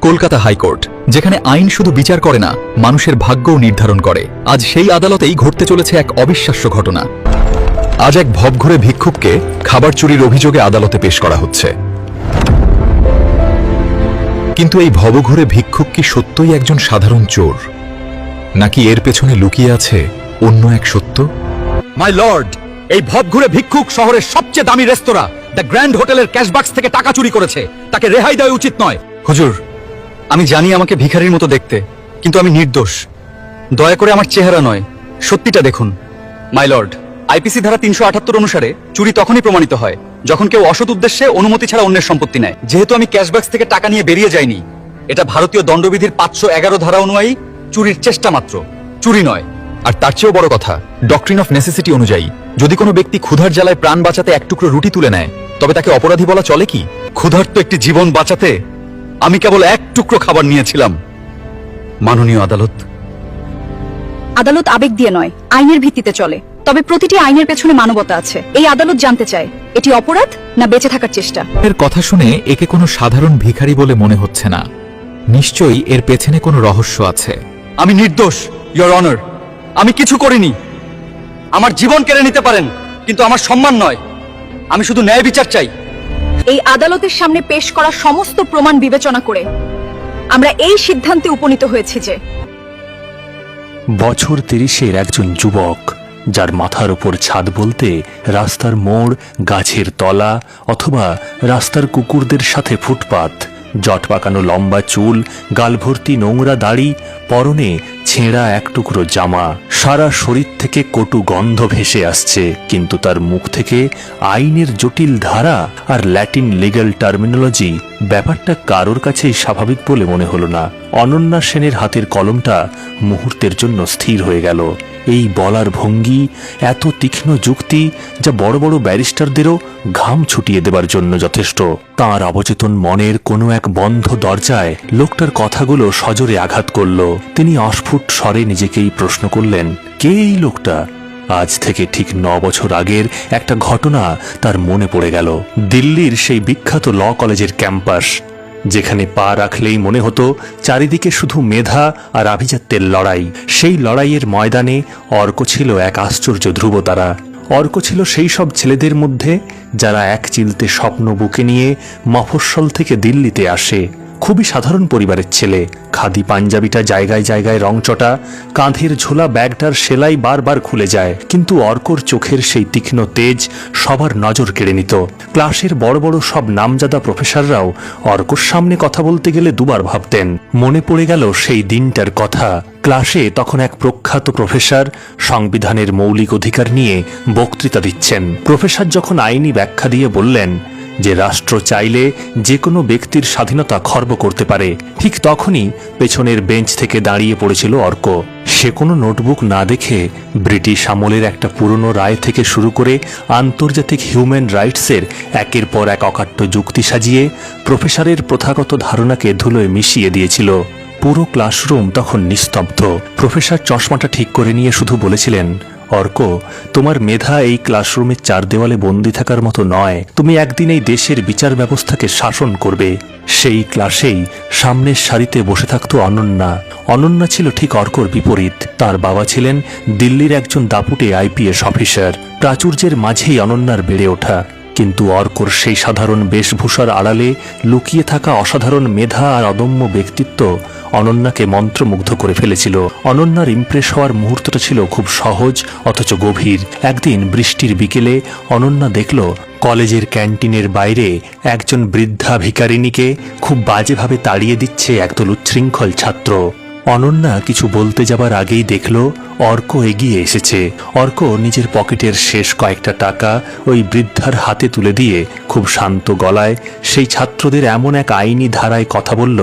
Kolkata high court, যেখানে আইন শুধু বিচার করে না, মানুষের ভাগ্যও নির্ধারণ করে। আজ সেই আদালতেই ঘটতে চলেছে এক অবিশ্বাস্য ঘটনা। আজ এক ভবঘুরে ভিক্ষুককে খাবার চুরির অভিযোগে আদালতে পেশ করা হচ্ছে। কিন্তু এই ভবঘুরে ভিক্ষুক কি সত্যই একজন সাধারণ চোর, নাকি এর পেছনে লুকিয়ে আছে অন্য এক সত্য? মাই লর্ড, এই ভবঘুরে ভিক্ষুক শহরের সবচেয়ে দামি রেস্তোরাঁ দ্য গ্র্যান্ড হোটেলের ক্যাশবাক্স থেকে টাকা চুরি করেছে। তাকে রেহাই দেওয়া উচিত নয়। হুজুর, আমি জানি আমাকে ভিখারির মতো দেখতে, কিন্তু আমি নির্দোষ। দয়া করে আমার চেহারা নয়, সত্যিটা দেখুন। মাই লর্ড, আইপিসি ধারা 378 অনুসারে চুরি তখনই প্রমাণিত হয় যখন কেউ অসৎ উদ্দেশ্যে অনুমতি ছাড়া অন্যের সম্পত্তি নেয়। যেহেতু আমি ক্যাশবাক্স থেকে টাকা নিয়ে বেরিয়ে যাইনি, এটা ভারতীয় দণ্ডবিধির 511 ধারা অনুযায়ী চুরির চেষ্টা মাত্র, চুরি নয়। আর তার চেয়েও বড় কথা, ডক্ট্রিন অফ নেসেসিটি অনুযায়ী যদি কোনো ব্যক্তি ক্ষুধার জ্বালায় প্রাণ বাঁচাতে এক টুকরো রুটি তুলে নেয়, তবে তাকে অপরাধী বলা চলে কি? ক্ষুধার্ত একটি জীবন বাঁচাতে আমি কেবল এক টুকরো খাবার নিয়েছিলাম। মাননীয় আদালত, আদালত আবেগ দিয়ে নয়, আইনের ভিত্তিতে চলে। তবে প্রতিটি আইনের পেছনে মানবতা আছে। এই আদালত জানতে চায়, এটি অপরাধ না বেঁচে থাকার চেষ্টা। এর কথা শুনে একে কোনো সাধারণ ভিখারি বলে মনে হচ্ছে না। নিশ্চয়ই এর পেছনে কোনো রহস্য আছে। আমি নির্দোষ, ইয়োর অনার। আমি কিছু করিনি। আমার জীবন কেড়ে নিতে পারেন, কিন্তু আমার সম্মান নয়। আমি শুধু ন্যায় বিচার চাই। এই আদালতের সামনে পেশ করা সমস্ত প্রমাণ বিবেচনা করে আমরা এই সিদ্ধান্তে উপনীত হয়েছি যে বছর 30-এর একজন যুবক, যার মাথার উপর ছাদ বলতে রাস্তার মোড়, গাছের তলা অথবা রাস্তার কুকুরদের সাথে ফুটপাত, জট পাকানো লম্বা চুল, গালভর্তি নোংরা দাড়ি, পরনে ছেঁড়া এক টুকরো জামা, সারা শরীর থেকে কটু গন্ধ ভেসে আসছে, কিন্তু তার মুখ থেকে আইনের জটিল ধারা আর ল্যাটিন লিগ্যাল টার্মিনোলজি। ব্যাপারটা কারোর কাছেই স্বাভাবিক বলে মনে হলো না। অনন্যা সেনের হাতের কলমটা মুহূর্তের জন্য স্থির হয়ে গেল। এই বলার ভঙ্গি, এত তীক্ষ্ণ যুক্তি, যা বড় বড় ব্যারিস্টারদেরও ঘাম ছুটিয়ে দেবার জন্য যথেষ্ট। তাঁর অবচেতন মনের কোনো এক বন্ধ দরজায় লোকটার কথাগুলো সজোরে আঘাত করল। তিনি অস্ফুট স্বরে নিজেকেই প্রশ্ন করলেন, কে এই লোকটা? আজ থেকে ঠিক 9 বছর আগের একটা ঘটনা তার মনে পড়ে গেল। দিল্লির সেই বিখ্যাত ল কলেজের ক্যাম্পাস, যেখানে পা রাখলেই মনে হতো চারিদিকে শুধু মেধা আর আভিজাত্যের লড়াই। সেই লড়াইয়ের ময়দানে অর্ক ছিল এক আশ্চর্য ধ্রুবতারা। অর্ক ছিল সেই সব ছেলেদের মধ্যে যারা এক চিলতে স্বপ্ন বুকে নিয়ে মফস্বল থেকে দিল্লিতে আসে। খুবই সাধারণ পরিবারের ছেলে। খাদি পাঞ্জাবিটা জায়গায় জায়গায় রংচটা, কাঁধের ঝোলা ব্যাগটার সেলাই বারবার খুলে যায়, কিন্তু অর্কর চোখের সেই তীক্ষ্ণ তেজ সবার নজর কেড়ে নিত। ক্লাসের বড় বড় সব নামজাদা প্রফেসররাও অর্কর সামনে কথা বলতে গেলে দুবার ভাবতেন। মনে পড়ে গেল সেই দিনটার কথা। ক্লাসে তখন এক প্রখ্যাত প্রফেসর সংবিধানের মৌলিক অধিকার নিয়ে বক্তৃতা দিচ্ছেন। প্রফেসর যখন আইনি ব্যাখ্যা দিয়ে বললেন যে রাষ্ট্র চাইলে যে কোনো ব্যক্তির স্বাধীনতা খর্ব করতে পারে, ঠিক তখনই পেছনের বেঞ্চ থেকে দাঁড়িয়ে পড়েছিল অর্ক। সে কোনো নোটবুক না দেখে ব্রিটিশ আমলের একটা পুরনো রায় থেকে শুরু করে আন্তর্জাতিক হিউম্যান রাইটসের একের পর এক অকাট্য যুক্তি সাজিয়ে প্রফেসরের প্রথাগত ধারণাকে ধুলোয় মিশিয়ে দিয়েছিল। পুরো ক্লাসরুম তখন নিস্তব্ধ। প্রফেসর চশমাটা ঠিক করে নিয়ে শুধু বলেছিলেন, অর্ক, তোমার মেধা এই ক্লাসরুমের 4 দেওয়ালে বন্দি থাকার মতো নয়। তুমি একদিন এই দেশের বিচার ব্যবস্থাকে শাসন করবে। সেই ক্লাসেই সামনের সারিতে বসে থাকত অনন্যা। অনন্যা ছিল ঠিক অর্কর বিপরীত। তার বাবা ছিলেন দিল্লির একজন দাপুটে আইপিএস অফিসার। প্রাচুর্যের মাঝেই অনন্যার বেড়ে ওঠা, কিন্তু অর্কর সেই সাধারণ বেশভূষার আড়ালে লুকিয়ে থাকা অসাধারণ মেধা আর অদম্য ব্যক্তিত্ব অনন্যাকে মন্ত্রমুগ্ধ করে ফেলেছিল। অনন্যার ইমপ্রেস হওয়ার মুহূর্তটা ছিল খুব সহজ অথচ গভীর। একদিন বৃষ্টির বিকেলে অনন্যা দেখল কলেজের ক্যান্টিনের বাইরে একজন বৃদ্ধা ভিখারিনীকে খুব বাজেভাবে তাড়িয়ে দিচ্ছে একদল উচ্ছৃঙ্খল ছাত্র। অনন্যা কিছু বলতে যাবার আগেই দেখল অর্ক এগিয়ে এসেছে। অর্ক নিজের পকেটের শেষ কয়েকটা টাকা ওই বৃদ্ধার হাতে তুলে দিয়ে খুব শান্ত গলায় সেই ছাত্রদের এমন এক আইনি ধারায় কথা বলল,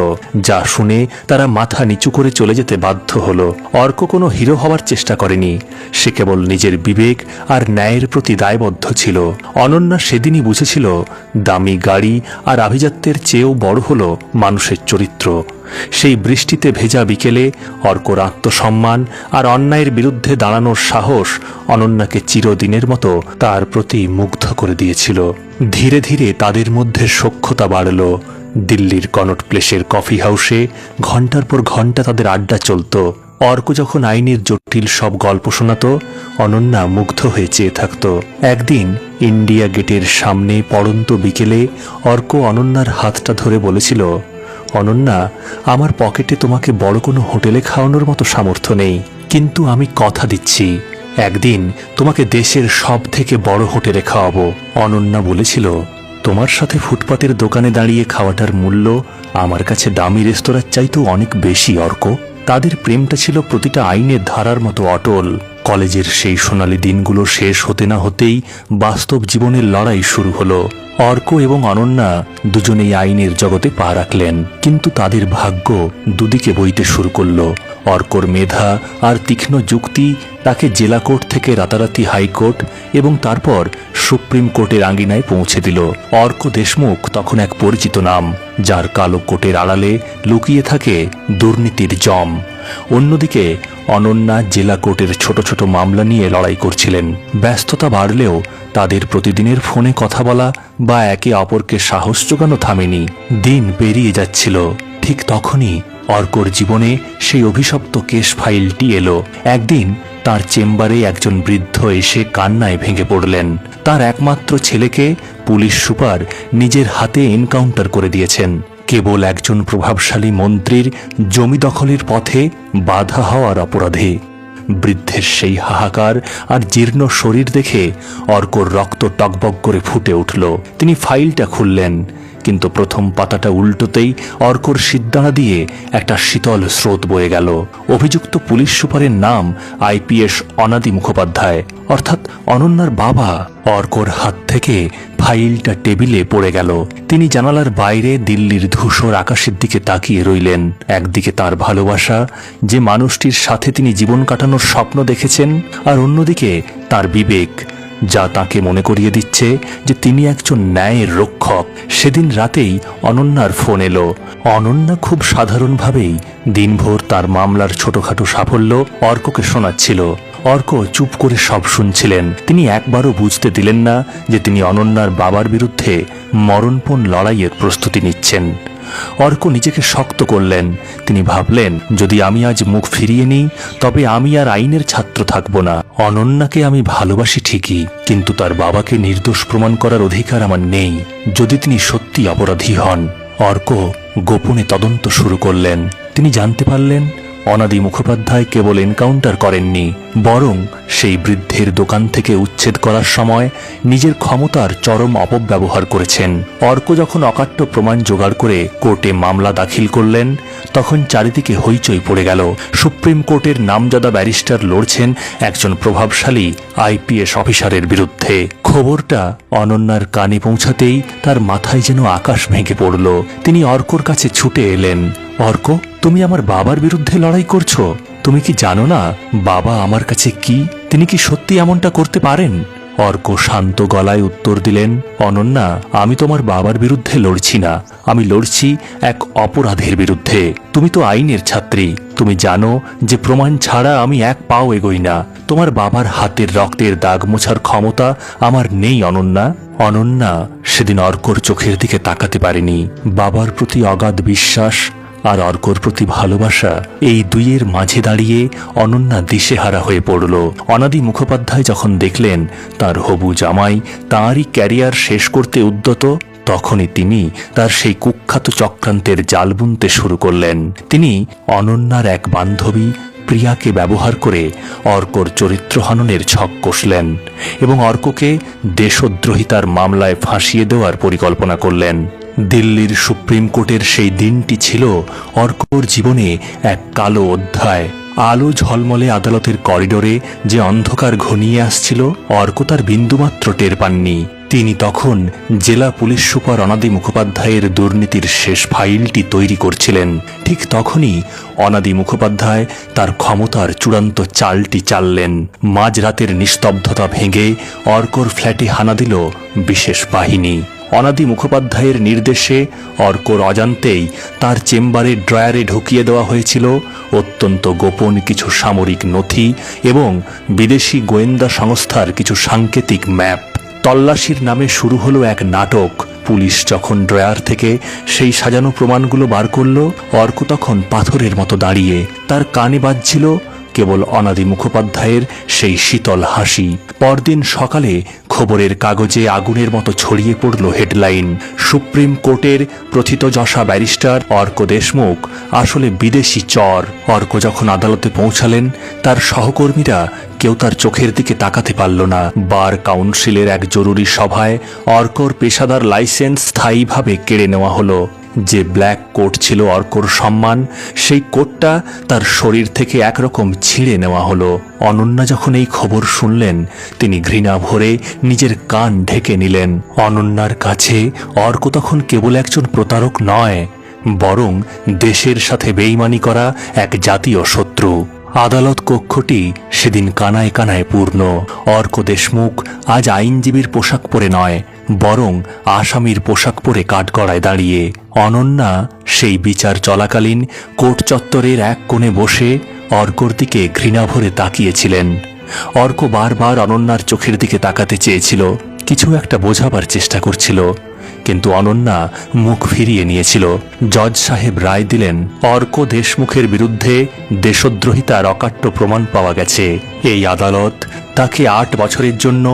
যা শুনে তারা মাথা নিচু করে চলে যেতে বাধ্য হলো। অর্ক কোনো হিরো হওয়ার চেষ্টা করেনি, সে কেবল নিজের বিবেক আর ন্যায়ের প্রতি দায়বদ্ধ ছিল। অনন্যা সেদিনই বুঝেছিল দামি গাড়ি আর আভিজাত্যের চেয়েও বড় হলো মানুষের চরিত্র। সেই বৃষ্টিতে ভেজা বিকেলে অর্কর আত্মসম্মান আর অন্যায়ের বিরুদ্ধে দাঁড়ানোর সাহস অনন্যাকে চিরদিনের মতো তার প্রতি মুগ্ধ করে দিয়েছিল। ধীরে ধীরে তাদের মধ্যে সখ্যতা বাড়ল। দিল্লির কনট প্লেসের কফি হাউসে ঘন্টার পর ঘন্টা তাদের আড্ডা চলত। অর্ক যখন আইনের জটিল সব গল্প শোনাত, অনন্যা মুগ্ধ হয়ে চেয়ে থাকত। একদিন ইন্ডিয়া গেটের সামনে পড়ন্ত বিকেলে অর্ক অনন্যার হাতটা ধরে বলেছিল, অনন্যা, আমার পকেটে তোমাকে বড় কোনো হোটেলে খাওয়ানোর মতো সামর্থ্য নেই, কিন্তু আমি কথা দিচ্ছি একদিন তোমাকে দেশের সব থেকে বড় হোটেলে খাওয়াবো। অনন্যা বলেছিল, তোমার সাথে ফুটপাতের দোকানে দাঁড়িয়ে খাওয়াটার মূল্য আমার কাছে দামি রেস্তোরাঁর চাইতেও অনেক বেশি। অর্ক, তাদের প্রেমটা ছিল প্রতিটা আইনের ধারার মতো অটল। কলেজের সেই সোনালী দিনগুলো শেষ হতে না হতেই বাস্তব জীবনের লড়াই শুরু হলো। অর্ক এবং অনন্যা দুজনেই আইনের জগতে পা রাখলেন, কিন্তু তাদের ভাগ্য দুদিকে বইতে শুরু করলো। অর্কর মেধা আর তীক্ষ্ণ যুক্তি তাকে জেলা কোর্ট থেকে রাতারাতি হাইকোর্ট এবং তারপর সুপ্রিম কোর্টের আঙ্গিনায় পৌঁছে দিল। অর্ক দেশমুখ তখন এক পরিচিত নাম, যার কালো কোটের আড়ালে লুকিয়ে থাকে দুর্নীতির জম। অন্যদিকে অনন্যা জেলা কোর্টের ছোট ছোট মামলা নিয়ে লড়াই করছিলেন। ব্যস্ততা বাড়লেও তাদের প্রতিদিনের ফোনে কথা বলা বা একে অপরকে সাহস জোগানো থামেনি। দিন পেরিয়ে যাচ্ছিল। ঠিক তখনই অর্কর জীবনে সেই অভিশপ্ত কেস ফাইলটি এলো। একদিন তার চেম্বারে একজন বৃদ্ধ এসে কান্নায় ভেঙে পড়লেন। তার একমাত্র ছেলেকে পুলিশ সুপার নিজের হাতে এনকাউন্টার করে দিয়েছেন, কেবল একজন প্রভাবশালী মন্ত্রীর জমি দখলের পথে বাধা হওয়ার অপরাধে। বৃদ্ধের সেই হাহাকার আর জীর্ণ শরীর দেখে অর্কর রক্ত টকবক করে ফুটে উঠল। তিনি ফাইলটা খুললেন, কিন্তু প্রথম পাতাটা উল্টোতেই অর্কর সিদ্ধানা দিয়ে একটা শীতল স্রোত বয়ে গেল। অভিযুক্ত পুলিশ সুপারের নাম আইপিএস অনাদি মুখোপাধ্যায়, অর্থাৎ অনন্যার বাবা। অর্কর হাত থেকে ফাইলটা টেবিলে পড়ে গেল। তিনি জানালার বাইরে দিল্লির ধূসর আকাশের দিকে তাকিয়ে রইলেন। একদিকে তার ভালোবাসা, যে মানুষটির সাথে তিনি জীবন কাটানোর স্বপ্ন দেখেছেন, আর অন্যদিকে তার বিবেক, যা তাকে মনে করিয়ে দিচ্ছে যে তিনি একজন ন্যায়ের রক্ষক। সেদিন রাতেই অনন্যার ফোন এলো। অনন্যা খুব সাধারণভাবেই দিনভর তার মামলার ছোটখাটো সাফল্য অর্ককে শোনাচ্ছিল। অর্ক চুপ করে সব শুনছিলেন। তিনি একবারও বুঝতে দিলেন না যে তিনি অনন্যার বাবার বিরুদ্ধে মরণপণ লড়াইয়ের প্রস্তুতি নিচ্ছেন। অর্ক নিজেকে শক্ত করলেন। তিনি ভাবলেন, যদি আমি আজ মুখ ফিরিয়ে নিই তবে আমি আর আইনের ছাত্র থাকব না। অনন্যাকে আমি ভালোবাসি ঠিকই, কিন্তু তার বাবাকে নির্দোষ প্রমাণ করার অধিকার আমার নেই যদি তিনি সত্যি অপরাধী হন। অর্ক গোপনে তদন্ত শুরু করলেন। তিনি জানতে পারলেন অনাদি মুখোপাধ্যায় কেবল এনকাউন্টার করেননি, বরং সেই বৃদ্ধের দোকান থেকে উচ্ছেদ করার সময় নিজের ক্ষমতার চরম অপব্যবহার করেছেন। অর্ক যখন অকাট্য প্রমাণ জোগাড় করে কোর্টে মামলা দাখিল করলেন, তখন চারিদিকে হইচই পড়ে গেল। সুপ্রিম কোর্টের নামজাদা ব্যারিস্টার লড়ছেন একজন প্রভাবশালী আইপিএস অফিসারের বিরুদ্ধে। খবরটা অনন্যার কানে পৌঁছাতেই তার মাথায় যেন আকাশ ভেঙে পড়ল। তিনি অর্কর কাছে ছুটে এলেন। অর্ক, তুমি আমার বাবার বিরুদ্ধে লড়াই করছো? তুমি কি জানো না বাবা আমার কাছে কি? তিনি কি সত্যি এমনটা করতে পারেন? অর্ক শান্ত গলায় উত্তর দিলেন, অনন্যা, আমি তোমার বাবার বিরুদ্ধে লড়ছি না, আমি লড়ছি এক অপরাধের বিরুদ্ধে। তুমি তো আইনের ছাত্রী, তুমি জানো যে প্রমাণ ছাড়া আমি এক পাও এগোই না। তোমার বাবার হাতের রক্তের দাগ মোছার ক্ষমতা আমার নেই অনন্যা। অনন্যা সেদিন অর্কর চোখের দিকে তাকাতে পারেনি। বাবার প্রতি অগাধ বিশ্বাস আর অর্কর প্রতি ভালোবাসা, এই দুইয়ের মাঝে দাঁড়িয়ে অনন্যা দিশেহারা হয়ে পড়ল। অনাদি মুখোপাধ্যায় যখন দেখলেন তার হবু জামাই তাঁরই ক্যারিয়ার শেষ করতে উদ্যত, তখনই তিনি তার সেই কুখ্যাত চক্রান্তের জাল বুনতে শুরু করলেন। তিনি অনন্যার এক বান্ধবী প্রিয়াকে ব্যবহার করে অর্কর চরিত্র হননের ছক কষলেন এবং অর্ককে দেশদ্রোহিতার মামলায় ফাঁসিয়ে দেওয়ার পরিকল্পনা করলেন। দিল্লির সুপ্রিম কোর্টের সেই দিনটি ছিল অর্কর জীবনে এক কালো অধ্যায়। আলো ঝলমলে আদালতের করিডোরে যে অন্ধকার ঘনিয়ে আসছিল, অর্ক তার বিন্দুমাত্র টের পাননি। তিনি তখন জেলা পুলিশ সুপার অনাদি মুখোপাধ্যায়ের দুর্নীতির শেষ ফাইলটি তৈরি করছিলেন। ঠিক তখনই অনাদি মুখোপাধ্যায় তার ক্ষমতার চূড়ান্ত চালটি চাললেন। মাঝরাতের নিস্তব্ধতা ভেঙে অর্কর ফ্ল্যাটে হানা দিল বিশেষ বাহিনী। অনাদি মুখোপাধ্যায়ের নির্দেশে অর্কর অজান্তেই তার চেম্বারের ড্রয়ারে ঢুকিয়ে দেওয়া হয়েছিল অত্যন্ত গোপন কিছু সামরিক নথি এবং বিদেশি গোয়েন্দা সংস্থার কিছু সাংকেতিক ম্যাপ। তল্লাশির নামে শুরু হলো এক নাটক, পুলিশ যখন ড্রয়ার থেকে সেই সাজানো প্রমাণগুলো বার করলো, অর্ক তখন পাথরের মতো দাঁড়িয়ে। তার কানে বাজছিল কেবল অনাদি মুখোপাধ্যায়ের সেই শীতল হাসি। পরদিন সকালে খবরের কাগজে আগুনের মতো ছড়িয়ে পড়ল হেডলাইন, সুপ্রিম কোর্টের প্রথিতযশা ব্যারিস্টার অর্ক দেশমুখ আসলে বিদেশি চর। অর্ক যখন আদালতে পৌঁছালেন, তার সহকর্মীরা কেউ তার চোখের দিকে তাকাতে পারল না। বার কাউন্সিলের এক জরুরি সভায় অর্কর পেশাদার লাইসেন্স স্থায়ীভাবে কেড়ে নেওয়া হলো। যে ব্ল্যাক কোট ছিল অর্কর সম্মান, সেই কোটটা তার শরীর থেকে একরকম ছিঁড়ে নেওয়া হলো। অনন্যা যখন এই খবর শুনলেন, তিনি ঘৃণা ভরে নিজের কান ঢেকে নিলেন। অনন্যার কাছে অর্ক তখন কেবল একজন প্রতারক নয়, বরং দেশের সাথে বেইমানি করা এক জাতীয় শত্রু। আদালত কক্ষটি সেদিন কানায় কানায় পূর্ণ। অর্ক দেশমুখ আজ আইনজীবীর পোশাক পরে নয়, বরং আসামির পোশাক পরে কাঠগড়ায় দাঁড়িয়ে। অনন্যা সেই বিচার চলাকালীন কোর্ট চত্বরের এক কোণে বসে অর্কর দিকে ঘৃণা ভরে তাকিয়েছিলেন। অর্ক বারবার অনন্যার চোখের দিকে তাকাতে চেয়েছিল, কিছু একটা বোঝাবার চেষ্টা করছিল, কিন্তু অনন্যা মুখ ফিরিয়ে নিয়েছিল। জজ সাহেব রায় দিলেন, অর্ক দেশমুখের বিরুদ্ধে দেশদ্রোহিতার অকাট্য প্রমাণ পাওয়া গেছে। এই আদালত তাকে 8 বছরের জন্য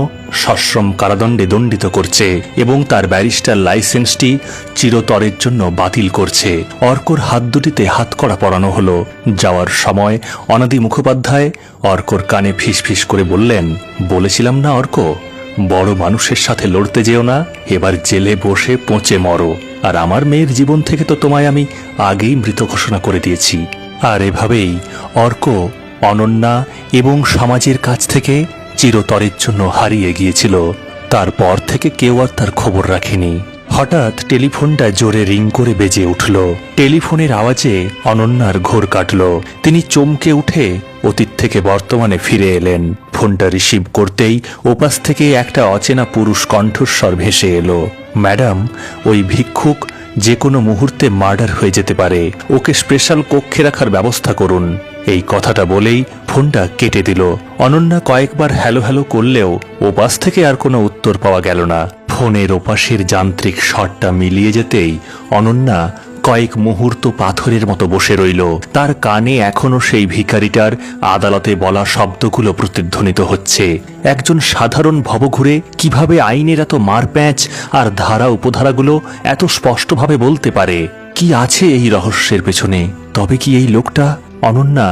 সশ্রম কারাদণ্ডে দণ্ডিত করছে এবং তার ব্যারিস্টার লাইসেন্সটি চিরতরের জন্য বাতিল করছে। অর্কর হাত দুটিতে হাতকড়া পরানো হলো। যাওয়ার সময় অনাদি মুখোপাধ্যায় অর্কর কানে ফিসফিস করে বললেন, বলেছিলাম না অর্ক, বড় মানুষের সাথে লড়তে যেও না, এবার জেলে বসে পচে মরো। আর আমার মেয়ের জীবন থেকে তো তোমায় আমি আগেই মৃত ঘোষণা করে দিয়েছি। আর এভাবেই অর্ক অনন্যা এবং সমাজের কাছ থেকে চিরতরের জন্য হারিয়ে গিয়েছিল। তারপর থেকে কেউ আর তার খবর রাখেনি। হঠাৎ টেলিফোনটা জোরে রিং করে বেজে উঠল। টেলিফোনের আওয়াজে অনন্যার ঘোর কাটল। তিনি চমকে উঠে অতীত থেকে বর্তমানে ফিরে এলেন। ফোনটা রিসিভ করতেই ওপাশ থেকে একটা অচেনা পুরুষ কণ্ঠস্বর ভেসে এলো, ম্যাডাম, ওই ভিক্ষুক যে কোনো মুহূর্তে মার্ডার হয়ে যেতে পারে, ওকে স্পেশাল কক্ষে রাখার ব্যবস্থা করুন। এই কথাটা বলেই ফোনটা কেটে দিল। অনন্যা কয়েকবার হ্যালো হ্যালো করলেও ওপাশ থেকে আর কোনো উত্তর পাওয়া গেল না। ফোনের ওপাশের যান্ত্রিক শটটা মিলিয়ে যেতেই অনন্যা কয়েক মুহূর্ত পাথরের মতো বসে রইল। তার কানে এখনো সেই ভিখারিটার আদালতে বলা শব্দগুলো প্রতিধ্বনিত হচ্ছে। একজন সাধারণ ভবঘুরে কিভাবে আইনের এত মারপ্যাঁচ আর ধারা উপধারাগুলো এত স্পষ্টভাবে বলতে পারে? কি আছে এই রহস্যের পেছনে? তবে কি এই লোকটা? অনন্যা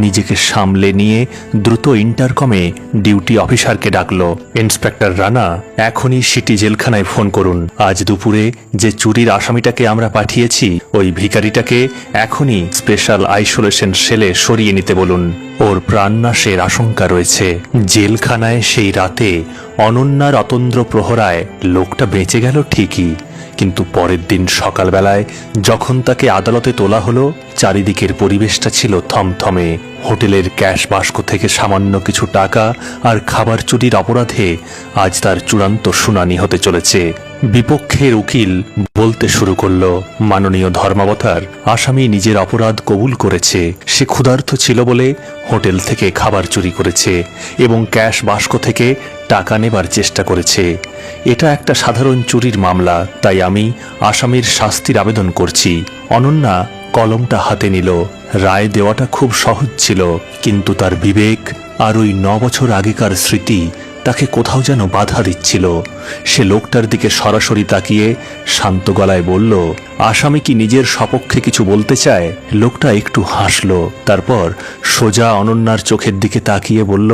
নিজেকে সামলে নিয়ে দ্রুত ইন্টারকমে ডিউটি অফিসারকে ডাকল। ইন্সপেক্টর রানা, এখনই সিটি জেলখানায় ফোন করুন। আজ দুপুরে যে চুরির আসামিটাকে আমরা পাঠিয়েছি, ওই ভিখারিটাকে এখনই স্পেশাল আইসোলেশন সেলে সরিয়ে নিতে বলুন। ওর প্রাণনাশের আশঙ্কা রয়েছে। জেলখানায় সেই রাতে অনন্যার অতন্দ্র প্রহরায় লোকটা বেঁচে গেল ঠিকই, কিন্তু পরের দিন সকালবেলায় যখন তাকে আদালতে তোলা হলো, চারিদিকের পরিবেশটা ছিল থমথমে। হোটেলের ক্যাশ বাস্ক থেকে সামান্য কিছু টাকা আর খাবার চুরির অপরাধে আজ তার চূড়ান্ত শুনানি হতে চলেছে। বিপক্ষের উকিল বলতে শুরু করল, মাননীয় ধর্মাবতার, আসামি নিজের অপরাধ কবুল করেছে। সে ক্ষুধার্ত ছিল বলে হোটেল থেকে খাবার চুরি করেছে এবং ক্যাশ বাস্ক থেকে টাকা নেবার চেষ্টা করেছে। এটা একটা সাধারণ চুরির মামলা, তাই আমি আসামির শাস্তির আবেদন করছি। অনন্যা কলমটা হাতে নিল। রায় দেওয়াটা খুব সহজ ছিল, কিন্তু তার বিবেক আর ওই 9 বছর আগেকার স্মৃতি তাকে কোথাও যেন বাধা দিচ্ছিল। সে লোকটার দিকে সরাসরি তাকিয়ে শান্ত গলায় বলল, আসামি কি নিজের সপক্ষে কিছু বলতে চায়? লোকটা একটু হাসল, তারপর সোজা অনন্যার চোখের দিকে তাকিয়ে বলল,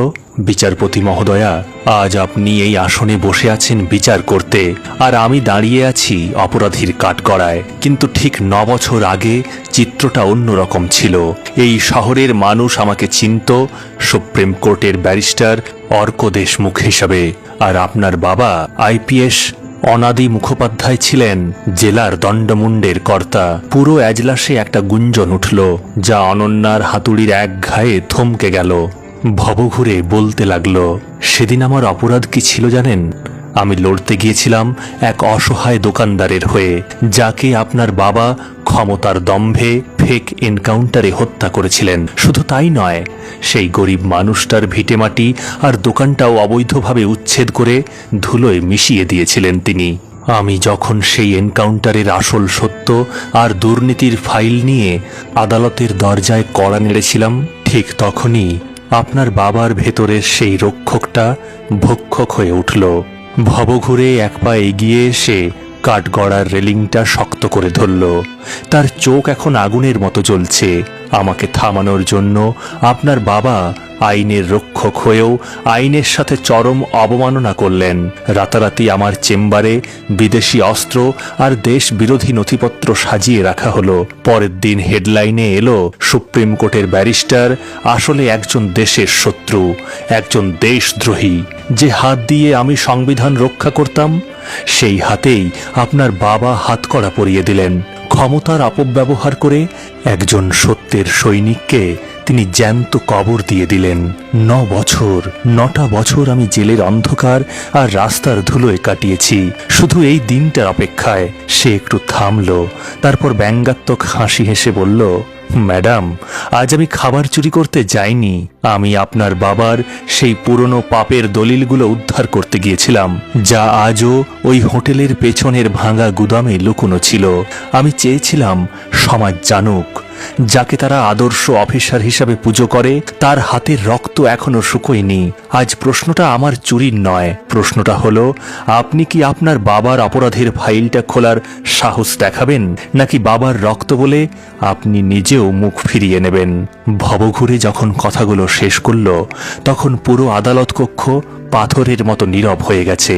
বিচারপতি মহোদয়া, আজ আপনি এই আসনে বসে আছেন বিচার করতে, আর আমি দাঁড়িয়ে আছি অপরাধীর কাঠগড়ায়। কিন্তু ঠিক 9 বছর আগে চিত্রটা অন্যরকম ছিল। এই শহরের মানুষ আমাকে চিনত সুপ্রিম কোর্টের ব্যারিস্টার অর্ক দেশমুখ হিসাবে, আর আপনার বাবা আইপিএস অনাদি মুখোপাধ্যায় ছিলেন জেলার দণ্ডমুণ্ডের কর্তা। পুরো এজলাসে একটা গুঞ্জন উঠল, যা অনন্যার হাতুড়ির এক ঘায়ে থমকে গেল। ভবঘুরে বলতে লাগলো, সেদিন আমার অপরাধ কি ছিল জানেন? আমি লড়তে গিয়েছিলাম এক অসহায় দোকানদারের হয়ে, যাকে আপনার বাবা ক্ষমতার দম্ভে ফেক এনকাউন্টারে হত্যা করেছিলেন। শুধু তাই নয়, সেই গরিব মানুষটার ভিটেমাটি আর দোকানটাও অবৈধভাবে উচ্ছেদ করে ধুলোয় মিশিয়ে দিয়েছিলেন তিনি। আমি যখন সেই এনকাউন্টারের আসল সত্য আর দুর্নীতির ফাইল নিয়ে আদালতের দরজায় কড়া নেড়েছিলাম, ঠিক তখনই আপনার বাবার ভেতরের সেই রক্ষকটা ভক্ষক হয়ে উঠল। ভবঘুরে এক পা এগিয়ে এসে কাঠগড়ার রেলিংটা শক্ত করে ধরল। তার চোখ এখন আগুনের মতো জ্বলছে। আমাকে থামানোর জন্য আপনার বাবা আইনের রক্ষক হয়েও আইনের সাথে চরম অবমাননা করলেন। রাতারাতি আমার চেম্বারে বিদেশি অস্ত্র আর দেশ বিরোধী নথিপত্র সাজিয়ে রাখা হলো। পরের দিন হেডলাইনে এলো, সুপ্রিম কোর্টের ব্যারিস্টার আসলে একজন দেশের শত্রু, একজন দেশদ্রোহী। যে হাত দিয়ে আমি সংবিধান রক্ষা করতাম, সেই হাতেই আপনার বাবা হাতকড়া পরিয়ে দিলেন। ক্ষমতার অপব্যবহার করে একজন সত্যের সৈনিককে তিনি জ্যান্ত কবর দিয়ে দিলেন। 9টা বছর আমি জেলের অন্ধকার আর রাস্তার ধুলোয় কাটিয়েছি, শুধু এই দিনটার অপেক্ষায়। সে একটু থামল, তারপর ব্যঙ্গাত্মক হাসি হেসে বলল, ম্যাডাম, আজ আমি খাবার চুরি করতে যাইনি। আমি আপনার বাবার সেই পুরনো পাপের দলিলগুলো উদ্ধার করতে গিয়েছিলাম, যা আজও ওই হোটেলের পেছনের ভাঙা গুদামে লুকোনো ছিল। আমি চেয়েছিলাম সমাজ জানুক, যাকে তারা আদর্শ অফিসার হিসাবে পুজো করে, তার হাতের রক্ত এখনো শুকোয়নি। আজ প্রশ্নটা আমার চুরির নয়, প্রশ্নটা হলো, আপনি কি আপনার বাবার অপরাধের ফাইলটা খোলার সাহস দেখাবেন, নাকি বাবার রক্ত বলে আপনি নিজেও মুখ ফিরিয়ে নেবেন? ভবঘুরে যখন কথাগুলো শেষ করল, তখন পুরো আদালত কক্ষ পাথরের মতো নীরব হয়ে গেছে।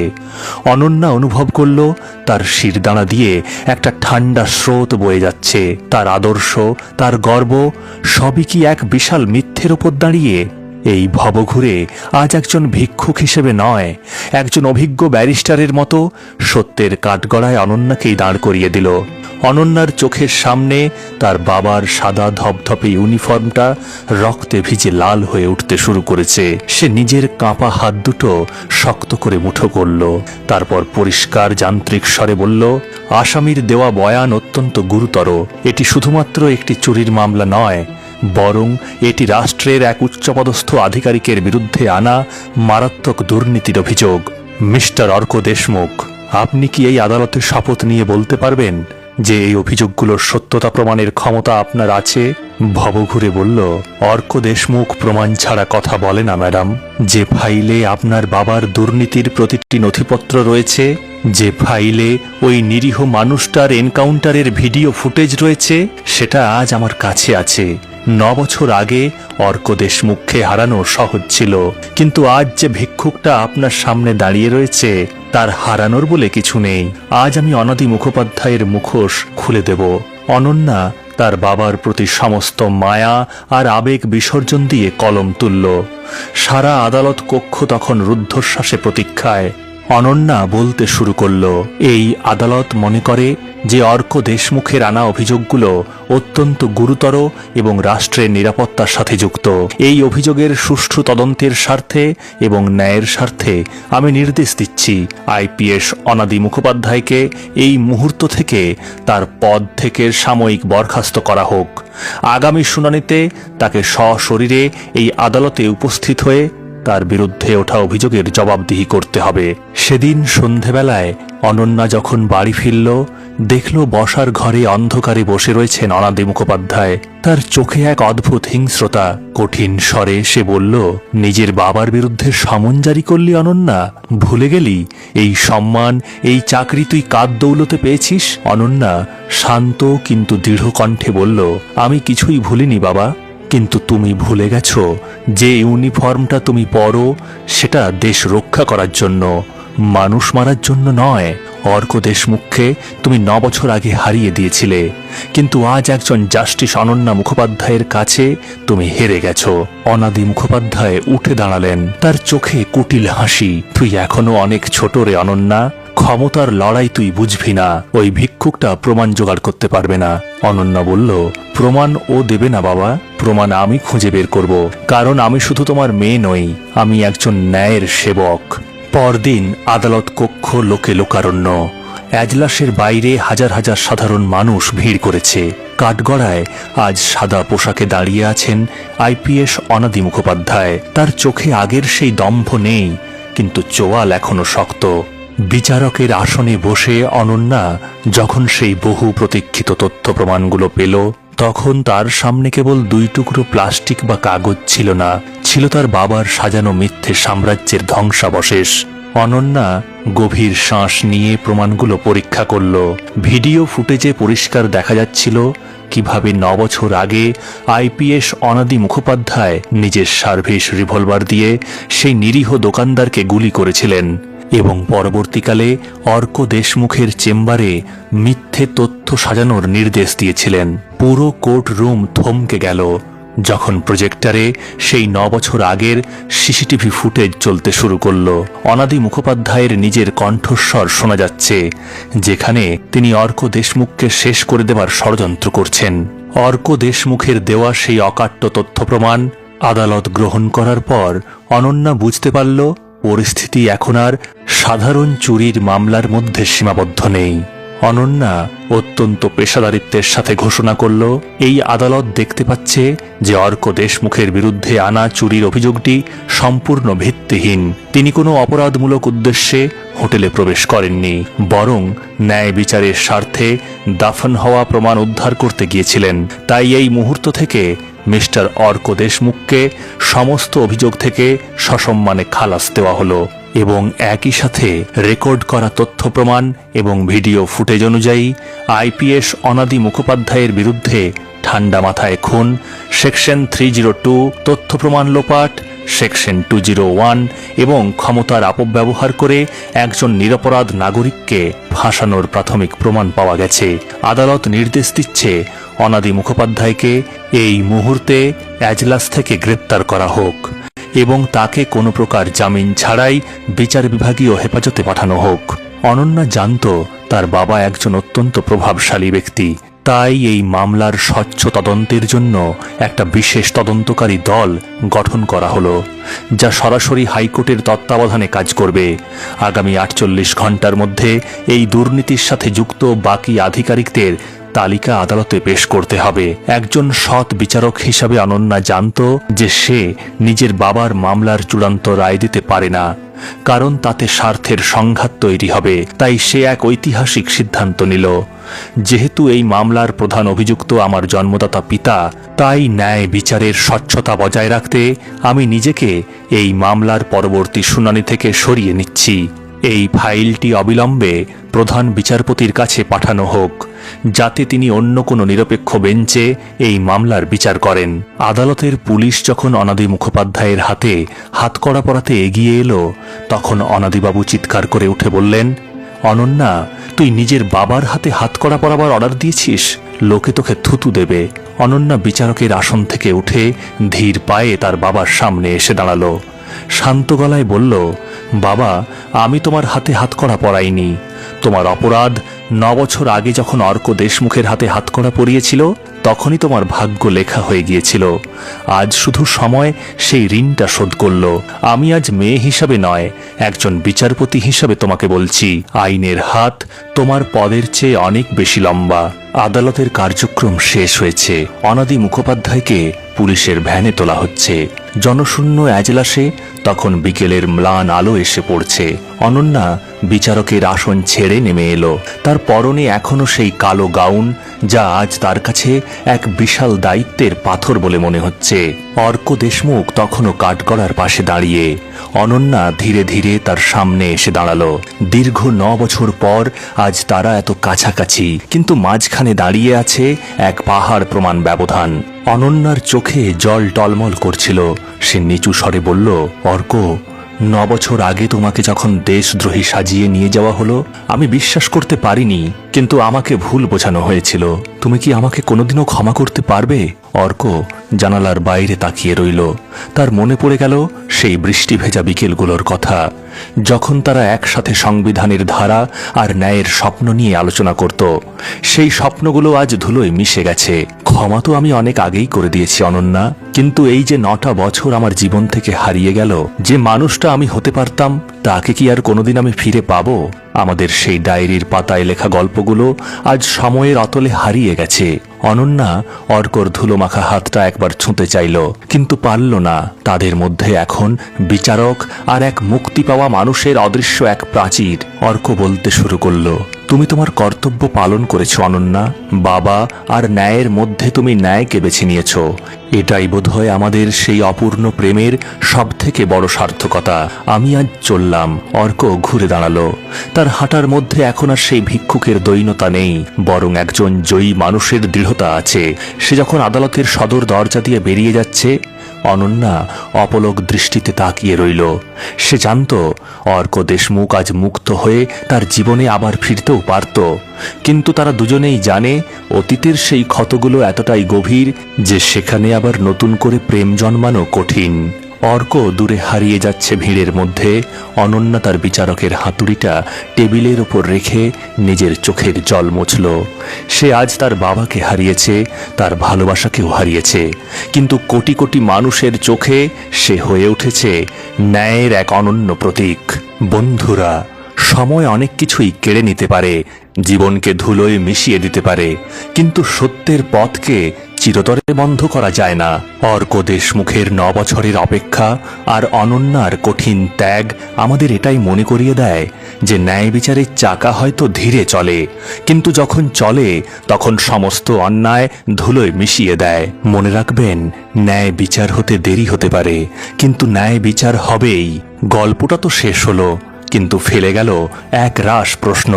অনন্যা অনুভব করল তার শিরদাঁড়া দিয়ে একটা ঠান্ডা স্রোত বয়ে যাচ্ছে। তার আদর্শ, তার গর্ব, সবই কি এক বিশাল মিথ্যের ওপর দাঁড়িয়ে? এই ভবঘুরে আজ একজন ভিক্ষুক হিসেবে নয়, একজন অভিজ্ঞ ব্যারিস্টারের মতো সত্যের কাঠগড়ায় অনন্যাকেই দাঁড় করিয়ে দিল। অনন্যার চোখের সামনে তার বাবার সাদা ধপধপে ইউনিফর্মটা রক্তে ভিজে লাল হয়ে উঠতে শুরু করেছে। সে নিজের কাঁপা হাত দুটো শক্ত করে মুঠো করল, তারপর পরিষ্কার যান্ত্রিক স্বরে বলল, আসামির দেওয়া বয়ান অত্যন্ত গুরুতর। এটি শুধুমাত্র একটি চুরির মামলা নয়, বরং এটি রাষ্ট্রের এক উচ্চপদস্থ আধিকারিকের বিরুদ্ধে আনা মারাত্মক দুর্নীতির অভিযোগ। মিস্টার অর্ক দেশমুখ, আপনি কি এই আদালতে শপথ নিয়ে বলতে পারবেন যে এই অভিযোগগুলোর সত্যতা প্রমাণের ক্ষমতা আপনার আছে? ভবঘুরে বলল, অর্ক দেশমুখ প্রমাণ ছাড়া কথা বলে না ম্যাডাম। যে ফাইলে আপনার বাবার দুর্নীতির প্রতিটি নথিপত্র রয়েছে, যে ফাইলে ওই নিরীহ মানুষটার এনকাউন্টারের ভিডিও ফুটেজ রয়েছে, সেটা আজ আমার কাছে আছে। 9 বছর আগে অর্ক দেশমুখকে হারানো সহজ ছিল, কিন্তু আজ যে ভিক্ষুকটা আপনার সামনে দাঁড়িয়ে রয়েছে, তার হারানোর বলে কিছু নেই। আজ আমি অনাদি মুখোপাধ্যায়ের মুখোশ খুলে দেব। অনন্যা তার বাবার প্রতি সমস্ত মায়া আর আবেগ বিসর্জন দিয়ে কলম তুলল। সারা আদালত কক্ষ তখন রুদ্ধশ্বাসে প্রতীক্ষায়। অনন্যা বলতে শুরু করল, এই আদালত মনে করে যে অর্ক দেশমুখের আনা অভিযোগগুলো অত্যন্ত গুরুতর এবং রাষ্ট্রের নিরাপত্তার সাথে যুক্ত। এই অভিযোগের সুষ্ঠু তদন্তের স্বার্থে এবং ন্যায়ের স্বার্থে আমি নির্দেশ দিচ্ছি, আইপিএস অনাদি মুখোপাধ্যায়কে এই মুহূর্ত থেকে তার পদ থেকে সাময়িক বরখাস্ত করা হোক। আগামী শুনানিতে তাকে সশরীরে এই আদালতে উপস্থিত হয়ে তার বিরুদ্ধে ওঠা অভিযোগের জবাবদিহি করতে হবে। সেদিন সন্ধেবেলায় অনন্যা যখন বাড়ি ফিরল, দেখল বসার ঘরে অন্ধকারে বসে রয়েছেন অনাদি মুখোপাধ্যায়। তার চোখে এক অদ্ভুত হিংস্রতা। কঠিন স্বরে সে বলল, নিজের বাবার বিরুদ্ধে সমন জারি করলি অনন্যা? ভুলে গেলি এই সম্মান, এই চাকরি তুই কার দৌলতে পেয়েছিস? অনন্যা শান্ত কিন্তু দৃঢ় কণ্ঠে বলল, আমি কিছুই ভুলিনি বাবা, কিন্তু তুমি ভুলে গেছো যে ইউনিফর্মটা তুমি পরো সেটা দেশ রক্ষা করার জন্য, মানুষ মারার জন্য নয়। অর্ক দেশমুখকে তুমি 9 বছর আগে হারিয়ে দিয়েছিলে, কিন্তু আজ একজন জাস্টিস অনন্যা মুখোপাধ্যায়ের কাছে তুমি হেরে গেছো। অনাদি মুখোপাধ্যায় উঠে দাঁড়ালেন, তার চোখে কুটিল হাসি। তুই এখনো অনেক ছোট রে অনন্যা, ক্ষমতার লড়াই তুই বুঝবি না। ওই ভিক্ষুকটা প্রমাণ জোগাড় করতে পারবে না। অনন্যা বলল, প্রমাণ ও দেবে না বাবা, প্রমাণ আমি খুঁজে বের করব, কারণ আমি শুধু তোমার মেয়ে নই, আমি একজন ন্যায়ের সেবক। পরদিন আদালত কক্ষ লোকে লোকারণ্য। এজলাসের বাইরে হাজার হাজার সাধারণ মানুষ ভিড় করেছে। কাঠগড়ায় আজ সাদা পোশাকে দাঁড়িয়ে আছেন আইপিএস অনাদি মুখোপাধ্যায়। তার চোখে আগের সেই দম্ভ নেই, কিন্তু চোয়াল এখনো শক্ত। বিচারকের আসনে বসে অনন্যা যখন সেই বহু প্রতীক্ষিত তথ্য প্রমাণগুলো পেল, তখন তার সামনে কেবল 2 টুকরো প্লাস্টিক বা কাগজ ছিল না, ছিল তার বাবার সাজানো মিথ্যে সাম্রাজ্যের ধ্বংসাবশেষ। অনন্যা গভীর শ্বাস নিয়ে প্রমাণগুলো পরীক্ষা করল। ভিডিও ফুটেজে পরিষ্কার দেখা যাচ্ছিল কিভাবে 9 বছর আগে আইপিএস অনাদি মুখোপাধ্যায় নিজের সার্ভিস রিভলভার দিয়ে সেই নিরীহ দোকানদারকে গুলি করেছিলেন এবং পরবর্তীকালে অর্ক দেশমুখের চেম্বারে মিথ্যে তথ্য সাজানোর নির্দেশ দিয়েছিলেন। পুরো কোর্ট রুম থমকে গেল যখন প্রজেক্টরে সেই 9 বছর আগের সিসিটিভি ফুটেজ চলতে শুরু করল। অনাদি মুখোপাধ্যায়ের নিজের কণ্ঠস্বর শোনা যাচ্ছে, যেখানে তিনি অর্ক দেশমুখকে শেষ করে দেবার ষড়যন্ত্র করছেন। অর্ক দেশমুখের দেওয়া সেই অকাট্য তথ্য প্রমাণ আদালত গ্রহণ করার পর অনন্যা বুঝতে পারল পরিস্থিতি এখন আর সাধারণ চুরির মামলার মধ্যে সীমাবদ্ধ নেই। অনন্যা অত্যন্ত পেশাদারিত্বের সাথে ঘোষণা করল, এই আদালত দেখতে পাচ্ছে যে অর্ক দেশমুখের বিরুদ্ধে আনা চুরির অভিযোগটি সম্পূর্ণ ভিত্তিহীন। তিনি কোনো অপরাধমূলক উদ্দেশ্যে হোটেলে প্রবেশ করেননি, বরং ন্যায় বিচারের স্বার্থে দাফন হওয়া প্রমাণ উদ্ধার করতে গিয়েছিলেন। তাই এই মুহূর্ত থেকে মিস্টার অর্ক দেশমুখকে সমস্ত অভিযোগ থেকে সসম্মানে খালাস দেওয়া হলো এবং একই সাথে রেকর্ড করা তথ্য প্রমাণ এবং ভিডিও ফুটেজ অনুযায়ী আইপিএস অনাদি মুখোপাধ্যায়ের বিরুদ্ধে ঠান্ডা মাথায় খুন, সেকশন 302 তথ্য প্রমাণ লোপাট, সেকশন 201 এবং ক্ষমতার অপব্যবহার করে একজন নিরপরাধ নাগরিককে ফাঁসানোর প্রাথমিক প্রমাণ পাওয়া গেছে। আদালত নির্দেশ দিচ্ছে অনাদি মুখোপাধ্যায়কে এই মুহূর্তে এজলাস থেকে গ্রেপ্তার করা হোক এবং তাকে কোনো প্রকার জামিন ছাড়াই বিচার বিভাগীয় হেফাজতে পাঠানো হোক। অনন্যা জানত তার বাবা একজন অত্যন্ত প্রভাবশালী ব্যক্তি, তাই এই মামলার স্বচ্ছ তদন্তের জন্য একটা বিশেষ তদন্তকারী দল গঠন করা হলো, যা সরাসরি হাইকোর্টের তত্ত্বাবধানে কাজ করবে। আগামী 48 ঘন্টার মধ্যে এই দুর্নীতির সাথে যুক্ত বাকি আধিকারিকদের তালিকা আদালতে পেশ করতে হবে। একজন সৎ বিচারক হিসাবে অনন্যা জানত যে সে নিজের বাবার মামলার চূড়ান্ত রায় দিতে পারে না, কারণ তাতে স্বার্থের সংঘাত তৈরি হবে। তাই সে এক ঐতিহাসিক সিদ্ধান্ত নিল, যেহেতু এই মামলার প্রধান অভিযুক্ত আমার জন্মদাতা পিতা, তাই ন্যায় বিচারের স্বচ্ছতা বজায় রাখতে আমি নিজেকে এই মামলার পরবর্তী শুনানি থেকে সরিয়ে নিচ্ছি। এই ফাইলটি অবিলম্বে প্রধান বিচারপতির কাছে পাঠানো হোক, যাতে তিনি অন্য কোনো নিরপেক্ষ বেঞ্চে এই মামলার বিচার করেন। আদালতের পুলিশ যখন অনাদি মুখোপাধ্যায়ের হাতে হাতকড়া পরাতে এগিয়ে এলো, তখন অনাদিবাবু চিৎকার করে উঠে বললেন, অনন্যা, তুই নিজের বাবার হাতে হাতকড়া পরাবার অর্ডার দিয়েছিস? লোকে তোকে থুতু দেবে। অনন্যা বিচারকের আসন থেকে উঠে ধীর পায়ে তার বাবার সামনে এসে দাঁড়ালো। শান্ত গলায় বলল, বাবা, আমি তোমার হাতে হাতকড়া পরাইনি। তোমার অপরাধ 9 বছর আগে যখন অর্ক দেশমুখের হাতে হাতকড়া পরিয়েছিল, তখনই তোমার ভাগ্য লেখা হয়ে গিয়েছিল। আজ শুধু সময় সেই ঋণটা শোধ করল। আমি আজ মেয়ে হিসাবে নয়, একজন বিচারপতি হিসাবে তোমাকে বলছি, আইনের হাত তোমার পদের চেয়ে অনেক বেশি লম্বা। আদালতের কার্যক্রম শেষ হয়েছে। অনাদি মুখোপাধ্যায়কে পুলিশের ভ্যানে তোলা হচ্ছে। জনশূন্য এজলাসে তখন বিকেলের ম্লান আলো এসে পড়ছে। অনন্যা বিচারকের আসন ছেড়ে নেমে এলো। তার পরনে এখনো সেই কালো গাউন, যা আজ তার কাছে এক বিশাল দায়িত্বের পাথর বলে মনে হচ্ছে। অর্ক দেশমুখ তখনও কাঠগড়ার পাশে দাঁড়িয়ে। অনন্যা ধীরে ধীরে তার সামনে এসে দাঁড়ালো। দীর্ঘ 9 বছর পর আজ তারা এত কাছাকাছি, কিন্তু মাঝখানে দাঁড়িয়ে আছে এক পাহাড় প্রমাণ ব্যবধান। অনন্যার চোখে জল টলমল করছিল। সে নিচু স্বরে বলল, অর্ক, 9 বছর আগে তোমাকে যখন দেশদ্রোহী সাজিয়ে নিয়ে যাওয়া হলো, আমি বিশ্বাস করতে পারিনি, কিন্তু আমাকে ভুল বোঝানো হয়েছিল। তুমি কি আমাকে কোনোদিনও ক্ষমা করতে পারবে? অর্ক জানালার বাইরে তাকিয়ে রইল। তার মনে পড়ে গেল সেই বৃষ্টি ভেজা বিকেলগুলোর কথা, যখন তারা একসাথে সংবিধানের ধারা আর ন্যায়ের স্বপ্ন নিয়ে আলোচনা করত। সেই স্বপ্নগুলো আজ ধুলোয় মিশে গেছে। ক্ষমা তো আমি অনেক আগেই করে দিয়েছি অনন্যা, কিন্তু এই যে 9টা বছর আমার জীবন থেকে হারিয়ে গেল, যে মানুষটা আমি হতে পারতাম, তাকে কি আর কোনোদিন আমি ফিরে পাবো? আমাদের সেই ডায়েরির পাতায় লেখা গল্পগুলো আজ সময়ের অতলে হারিয়ে গেছে। অনন্যা অর্কর ধুলোমাখা হাতটা একবার ছুঁতে চাইল, কিন্তু পারল না। তাদের মধ্যে এখন বিচারক আর এক মুক্তি পাওয়া মানুষের অদৃশ্য এক প্রাচীর। অর্ক বলতে শুরু করলো, তুমি তোমার কর্তব্য পালন করেছ অনন্যা। বাবা আর ন্যায়ের মধ্যে তুমি ন্যায়কে বেছে নিয়েছ। এটাই বোধহয় আমাদের সেই অপূর্ণ প্রেমের সবথেকে বড় সার্থকতা। আমি আজ চললাম। অর্ক ঘুরে দাঁড়ালো। তার হাঁটার মধ্যে এখন আর সেই ভিক্ষুকের দৈন্যতা নেই, বরং একজন জয়ী মানুষের দৃঢ়তা আছে। সে যখন আদালতের সদর দরজা দিয়ে বেরিয়ে যাচ্ছে, অনন্যা অপলক দৃষ্টিতে তাকিয়ে রইল। সে জানত অর্ক দেশমুখ আজ মুক্ত হয়ে তার জীবনে আবার ফিরতেও পারত, কিন্তু তারা দুজনেই জানে অতীতের সেই ক্ষতগুলো এতটাই গভীর যে সেখানে আবার নতুন করে প্রেম জন্মানো কঠিন। অর্ক দূরে হারিয়ে যাচ্ছে ভিড়ের মধ্যে। অনন্যা তার বিচারকের হাতুড়িটা টেবিলের ওপর রেখে নিজের চোখের জল মুছল। সে আজ তার বাবাকে হারিয়েছে, তার ভালোবাসাকেও হারিয়েছে, কিন্তু কোটি কোটি মানুষের চোখে সে হয়ে উঠেছে ন্যায়ের এক অনন্য প্রতীক। বন্ধুরা, সময় অনেক কিছুই কেড়ে নিতে পারে, জীবনকে ধুলোয় মিশিয়ে দিতে পারে, কিন্তু সত্যের পথকে চিরতরে বন্ধ করা যায় না। অর্ক দেশমুখের 9 বছরের অপেক্ষা আর অনন্যার কঠিন ত্যাগ আমাদের এটাই মনে করিয়ে দেয় যে ন্যায় বিচারের চাকা হয়তো ধীরে চলে, কিন্তু যখন চলে তখন সমস্ত অন্যায় ধুলোয় মিশিয়ে দেয়। মনে রাখবেন, ন্যায় বিচার হতে দেরি হতে পারে, কিন্তু ন্যায় বিচার হবেই। গল্পটা তো শেষ হলো, কিন্তু ফেলে গেল এক রাশ প্রশ্ন।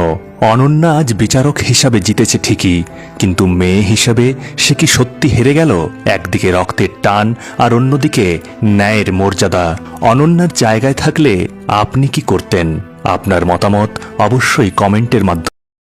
অনন্যা আজ বিচারক হিসাবে জিতেছে ঠিকই, কিন্তু মেয়ে হিসাবে সে কি সত্যি হেরে গেল? একদিকে রক্তের টান আর অন্যদিকে ন্যায়ের মর্যাদা। অনন্যার জায়গায় থাকলে আপনি কি করতেন? আপনার মতামত অবশ্যই কমেন্টের মাধ্যমে